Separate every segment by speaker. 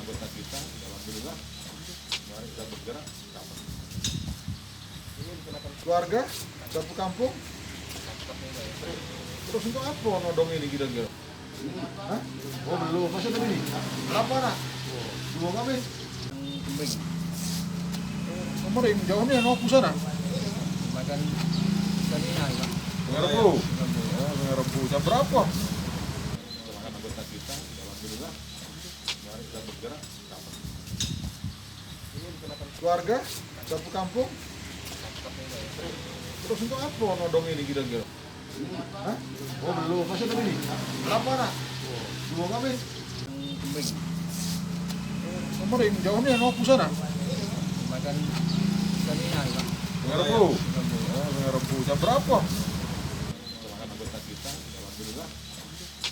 Speaker 1: anggota kita, alhamdulillah, mari kita bergerak.
Speaker 2: Keluarga satu kampung. Terus untuk apa nodong ini kira-kira? Hah? Oh belum, masih tadi nih. Berapa nak? Dua ngamis.
Speaker 3: Kembing.
Speaker 2: Nomor yang jauh nih, no pusana.
Speaker 3: Makan kanina ya.
Speaker 2: Ngerebu. Ngerebu. Jam berapa?
Speaker 1: Semangat anggota kita, alhamdulillah, mari kita bergerak.
Speaker 2: Keluarga satu kampung. Terus untuk apa nodong ini kira-kira? Hah? Oh belum, masih tadi nih. Berapa nak? Dua ngamis.
Speaker 3: Kembing.
Speaker 2: Nomor yang jauh nih, no pusana.
Speaker 3: Makan kanina ya.
Speaker 2: Ngerebu. Ngerebu. Jam berapa?
Speaker 1: Semangat anggota kita, alhamdulillah,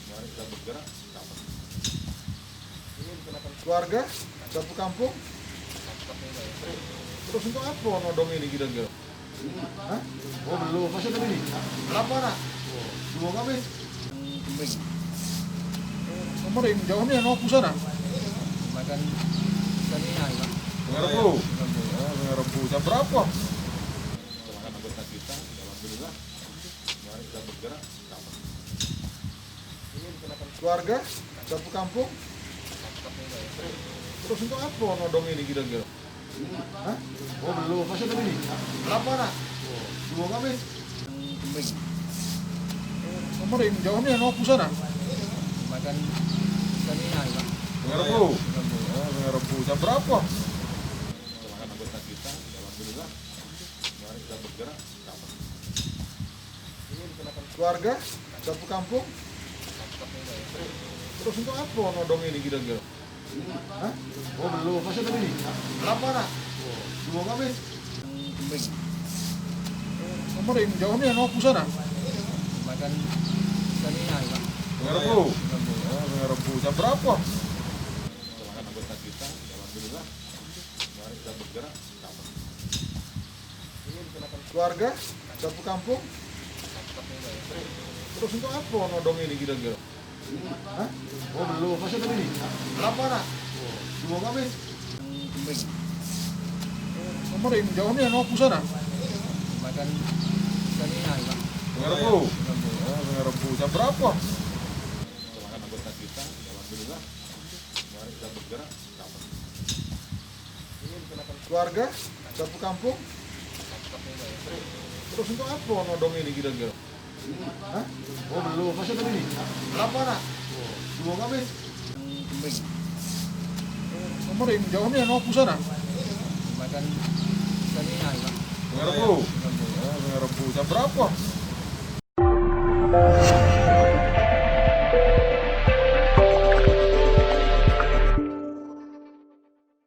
Speaker 1: mari kita bergerak.
Speaker 2: Keluarga satu kampung. Terus untuk apa nodong ini kira-kira? Hah? Oh belum, masih tadi nih. Berapa nak? Dua ngamis.
Speaker 3: Kembing.
Speaker 2: Nomor yang jauh nih, no pusana.
Speaker 3: Makan kanina ya.
Speaker 2: Ngerebu. Ngerebu. Jam berapa?
Speaker 1: Semangat anggota kita, alhamdulillah, mari kita bergerak.
Speaker 2: Keluarga satu kampung. Terus untuk apa nodong ini kira-kira? Hah? Oh belum, masih tadi nih. Berapa nak? Dua ngamis.
Speaker 3: Kembing.
Speaker 2: Nomor yang jauh nih, no pusana.
Speaker 3: Makan kanina ya.
Speaker 2: Ngerebu. Ngerebu. Jam berapa?
Speaker 1: Semangat anggota kita, alhamdulillah, mari kita bergerak.
Speaker 2: Keluarga satu kampung. Terus untuk apa nodong ini kira-kira? Hah? Oh belum, masih tadi nih. Berapa nak? Dua ngamis.
Speaker 3: Kembing.
Speaker 2: Nomor yang jauh nih, no pusana.
Speaker 3: Makan kanina ya.
Speaker 2: Ngerebu. Ngerebu. Jam berapa?
Speaker 1: Semangat anggota kita, alhamdulillah, mari kita bergerak.
Speaker 2: Keluarga satu kampung. Terus untuk apa nodong ini kira-kira? Hah? Oh belum, masih tadi nih. Berapa nak? Dua ngamis.
Speaker 3: Kembing.
Speaker 2: Nomor yang jauh nih, no pusana.
Speaker 3: Makan kanina ya.
Speaker 2: Ngerebu. Ngerebu. Jam berapa?
Speaker 1: Semangat anggota kita, alhamdulillah, mari kita bergerak.
Speaker 2: Keluarga satu kampung. Terus untuk apa nodong ini kira-kira? Hah? Oh belum, masih tadi nih. Berapa nak? Dua ngamis.
Speaker 3: Kembing.
Speaker 2: Nomor yang jauh nih, no pusana.
Speaker 3: Makan kanina ya.
Speaker 2: Ngerebu. Ngerebu. Jam berapa?